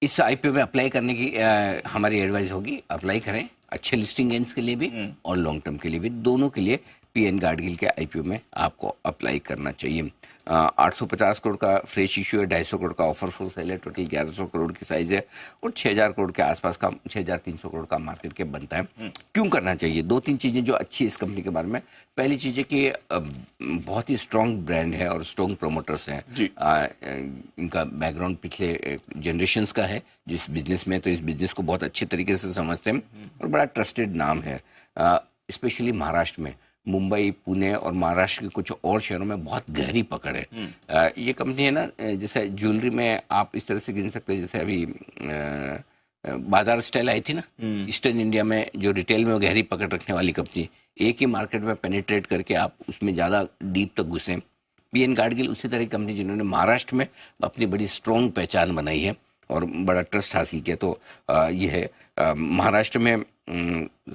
इस आईपीओ में अप्लाई करने की हमारी एडवाइस होगी, अप्लाई करें अच्छे लिस्टिंग गेंस के लिए भी और लॉन्ग टर्म के लिए भी, दोनों के लिए पीएन गाडगिल के आईपीओ में आपको अप्लाई करना चाहिए। 850 करोड़ का फ्रेश इशू है, 250 करोड़ का ऑफर फॉर सेल है, टोटल 1100 करोड़ की साइज है और 6000 करोड़ के आसपास का, 6300 करोड़ का मार्केट कैप बनता है। क्यों करना चाहिए? दो तीन चीज़ें जो अच्छी इस कंपनी के बारे में। पहली चीज़ है कि बहुत ही स्ट्रॉन्ग ब्रांड है और स्ट्रॉन्ग प्रोमोटर्स हैं। इनका बैकग्राउंड पिछले जनरेशन्स का है जिस बिजनेस में, तो इस बिजनेस को बहुत अच्छे तरीके से समझते हैं और बड़ा ट्रस्टेड नाम है। स्पेशली महाराष्ट्र में, मुंबई, पुणे और महाराष्ट्र के कुछ और शहरों में बहुत गहरी पकड़ है। ये कंपनी है ना, जैसे ज्वेलरी में आप इस तरह से गिन सकते हैं, जैसे अभी बाजार स्टाइल आई थी ना ईस्टर्न इंडिया में, जो रिटेल में वो गहरी पकड़ रखने वाली कंपनी, एक ही मार्केट में पेनिट्रेट करके आप उसमें ज़्यादा डीप तक घुसे। पीएन गाडगिल उसी तरह की कंपनी जिन्होंने महाराष्ट्र में अपनी बड़ी स्ट्रॉन्ग पहचान बनाई है और बड़ा ट्रस्ट हासिल किया। तो ये है महाराष्ट्र में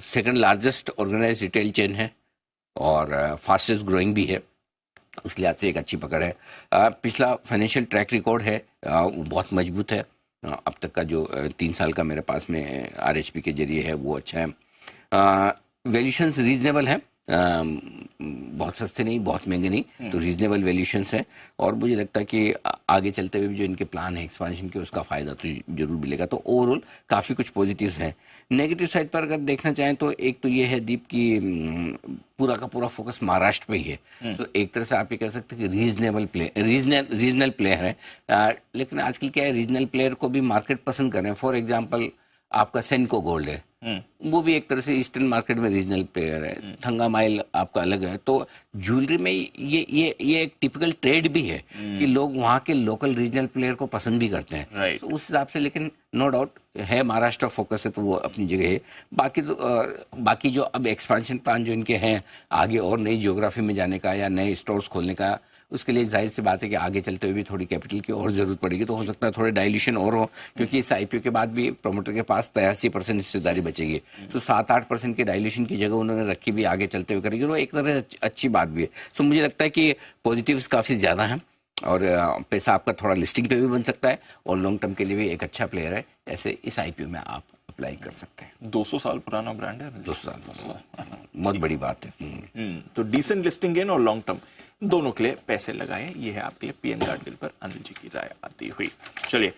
second largest organise retail chain है और फास्टेस्ट ग्रोइंग भी है, उस लिहाज से एक अच्छी पकड़ है। पिछला फाइनेंशियल ट्रैक रिकॉर्ड है वो बहुत मजबूत है। अब तक का जो 3 साल का मेरे पास में आरएचपी के जरिए है वो अच्छा है। वैल्यूशंस रीजनेबल है, बहुत सस्ते नहीं, बहुत महंगे नहीं, तो रीजनेबल वैल्यूशंस है और मुझे लगता है कि आगे चलते हुए भी जो इनके प्लान है एक्सपांशन के, उसका फायदा तो जरूर मिलेगा। तो ओवरऑल काफ़ी कुछ पॉजिटिव्स हैं। नेगेटिव साइड पर अगर देखना चाहें तो एक तो ये है दीप की पूरा का पूरा फोकस महाराष्ट्र पे ही है। तो एक तरह से आप ये कह सकते हैं कि रीजनल प्लेयर है, लेकिन आजकल क्या है, रीजनल प्लेयर को भी मार्केट पसंद कर रहे हैं। फॉर एग्जाम्पल आपका सेनको गोल्ड है, वो भी एक तरह से ईस्टर्न मार्केट में रीजनल प्लेयर है। थंगा माइल आपका अलग है। तो ज्वेलरी में ये एक टिपिकल ट्रेड भी है कि लोग वहाँ के लोकल रीजनल प्लेयर को पसंद भी करते हैं। तो उस हिसाब से, लेकिन नो डाउट है महाराष्ट्र फोकस है तो वो अपनी जगह है। बाकी जो अब एक्सपेंशन प्लान जो इनके हैं आगे और नई ज्योग्राफी में जाने का या नए स्टोर्स खोलने का, उसके लिए जाहिर सी बात है कि आगे चलते हुए भी थोड़ी कैपिटल की और जरूरत पड़ेगी। तो हो सकता है थोड़े डाइल्यूशन और हो, क्योंकि इस आईपीओ के बाद भी प्रमोटर के पास 83% हिस्सेदारी बचेगी। तो 7-8% के डाइल्यूशन की जगह उन्होंने रखी भी, आगे चलते हुए करेगी, वो एक तरह से अच्छी बात भी है। तो मुझे लगता है कि पॉजिटिव्स काफ़ी ज़्यादा हैं और पैसा आपका थोड़ा लिस्टिंग पे भी बन सकता है और लॉन्ग टर्म के लिए भी एक अच्छा प्लेयर है। ऐसे इस आईपीओ में आप अप्लाई कर सकते हैं। 200 साल पुराना ब्रांड है। 200 साल बहुत बड़ी बात है। तो डिसेंट लिस्टिंग गेन और लॉन्ग टर्म दोनों के लिए पैसे लगाएं, ये है आपके लिए पीएन गाडगिल पर अनिल जी की राय आती हुई। चलिए